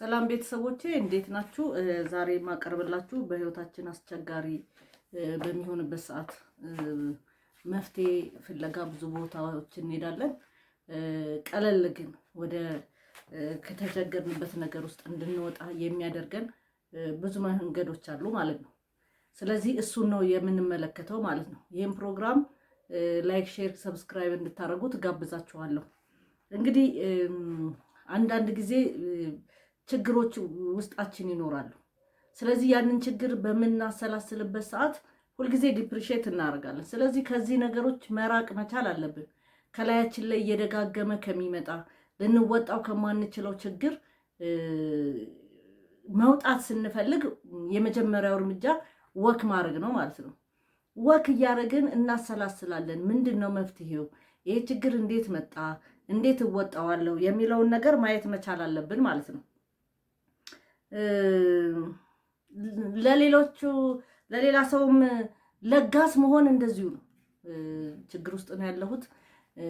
ሰላም ቤተሰቦቼ እንዴት ናችሁ? ዛሬ ማቀርብላችሁ በህይወታችን አስቸጋሪ በሚሆንበት ሰዓት መፍትሄ ፍለጋ ብዙ ቦታዎች እንሄዳለን። ቀለል ግን ወደ ከተቸገርንበት ነገር ውስጥ እንድንወጣ የሚያደርገን ብዙ መንገዶች አሉ ማለት ነው። ስለዚህ እሱን ነው የምንመለከተው ማለት ነው። ይህን ፕሮግራም ላይክ፣ ሼር፣ ሰብስክራይብ እንድታደርጉት ጋብዛችኋለሁ። እንግዲህ አንዳንድ ጊዜ ችግሮች ውስጣችን ይኖራሉ። ስለዚህ ያንን ችግር በመናሰላስልበት ሰዓት ሁልጊዜ ዲፕሪሼት እናደርጋለን። ስለዚህ ከዚህ ነገሮች መራቅ መቻል አለብን። ከላያችን ላይ እየደጋገመ ከሚመጣ ልንወጣው ከማንችለው ችግር መውጣት ስንፈልግ የመጀመሪያው እርምጃ ወክ ማድረግ ነው ማለት ነው። ወክ እያደረግን እናሰላስላለን። ምንድነው መፍትሄው? ይሄ ችግር እንዴት መጣ? እንዴት እወጣዋለሁ? የሚለውን ነገር ማየት መቻል አለብን ማለት ነው። ለሌላ ሰውም ለጋስ መሆን እንደዚሁ ነው። ችግር ውስጥ ነው ያለሁት፣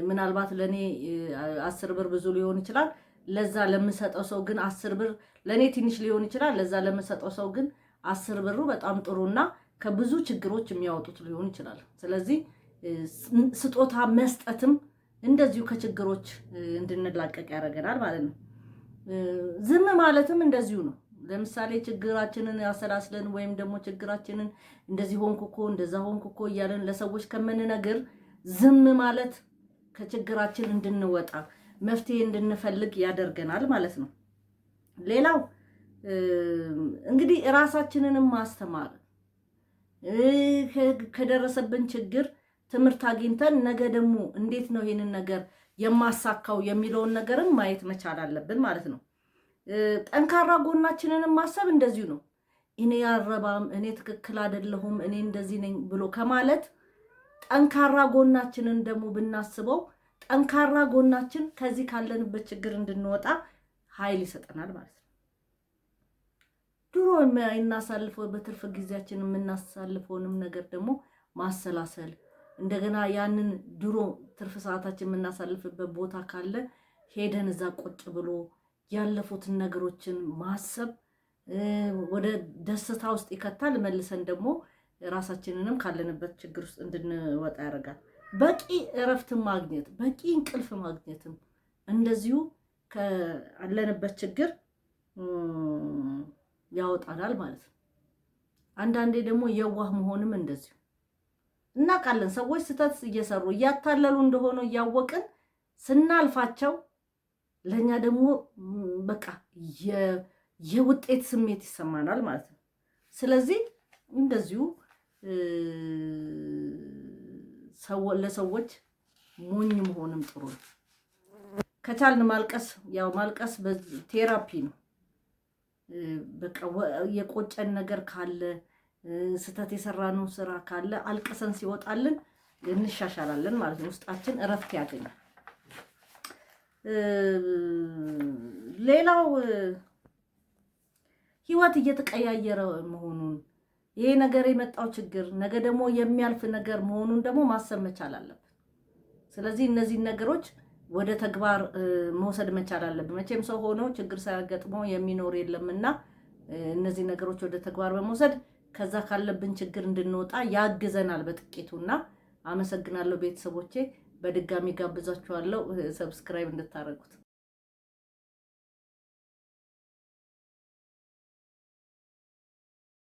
ምናልባት ለኔ 10 ብር ብዙ ሊሆን ይችላል፣ ለዛ ለምሰጠው ሰው ግን 10 ብር ለኔ ትንሽ ሊሆን ይችላል፣ ለዛ ለምሰጠው ሰው ግን 10 ብሩ በጣም ጥሩና ከብዙ ችግሮች የሚያወጡት ሊሆን ይችላል። ስለዚህ ስጦታ መስጠትም እንደዚሁ ከችግሮች እንድንላቀቅ ያደርገናል ማለት ነው። ዝም ማለትም እንደዚሁ ነው። ለምሳሌ ችግራችንን ያሰላስለን ወይም ደግሞ ችግራችንን እንደዚህ ሆንኩኮ እንደዛ ሆንኩኮ እያለን ለሰዎች ከምንነግር ዝም ማለት ከችግራችን እንድንወጣ መፍትሄ እንድንፈልግ ያደርገናል ማለት ነው። ሌላው እንግዲህ ራሳችንንም ማስተማር፣ ከደረሰብን ችግር ትምህርት አግኝተን ነገ ደግሞ እንዴት ነው ይሄንን ነገር የማሳካው የሚለውን ነገርን ማየት መቻል አለብን ማለት ነው። ጠንካራ ጎናችንንም ማሰብ እንደዚሁ ነው። እኔ ያረባም፣ እኔ ትክክል አይደለሁም፣ እኔ እንደዚህ ነኝ ብሎ ከማለት ጠንካራ ጎናችንን ደግሞ ብናስበው ጠንካራ ጎናችን ከዚህ ካለንበት ችግር እንድንወጣ ኃይል ይሰጠናል ማለት ነው። ድሮ የምናሳልፈው በትርፍ ጊዜያችን የምናሳልፈውንም ነገር ደግሞ ማሰላሰል፣ እንደገና ያንን ድሮ ትርፍ ሰዓታችን የምናሳልፍበት ቦታ ካለ ሄደን እዛ ቁጭ ብሎ ያለፉትን ነገሮችን ማሰብ ወደ ደስታ ውስጥ ይከታል። መልሰን ደግሞ ራሳችንንም ካለንበት ችግር ውስጥ እንድንወጣ ያደርጋል። በቂ እረፍት ማግኘት፣ በቂ እንቅልፍ ማግኘትም እንደዚሁ ካለንበት ችግር ያወጣናል ማለት ነው። አንዳንዴ ደግሞ የዋህ መሆንም እንደዚሁ እናውቃለን። ሰዎች ስህተት እየሰሩ እያታለሉ እንደሆነ እያወቅን ስናልፋቸው ለኛ ደግሞ በቃ የውጤት ስሜት ይሰማናል ማለት ነው። ስለዚህ እንደዚሁ ለሰዎች ሞኝ መሆንም ጥሩ ነው። ከቻልን ማልቀስ፣ ያው ማልቀስ ቴራፒ ነው። በቃ የቆጨን ነገር ካለ ስህተት የሰራነው ስራ ካለ አልቀሰን ሲወጣልን እንሻሻላለን ማለት ነው። ውስጣችን እረፍት ያገኛል። ሌላው ህይወት እየተቀያየረ መሆኑን፣ ይሄ ነገር የመጣው ችግር ነገ ደግሞ የሚያልፍ ነገር መሆኑን ደግሞ ማሰብ መቻል አለብን። ስለዚህ እነዚህ ነገሮች ወደ ተግባር መውሰድ መቻል አለብን። መቼም ሰው ሆኖ ችግር ሳያጋጥመው የሚኖር የለምና እነዚህ ነገሮች ወደ ተግባር በመውሰድ ከዛ ካለብን ችግር እንድንወጣ ያግዘናል በጥቂቱና። አመሰግናለሁ ቤተሰቦቼ። በድጋሚ ጋብዛችኋለሁ ሰብስክራይብ እንድታረጉት።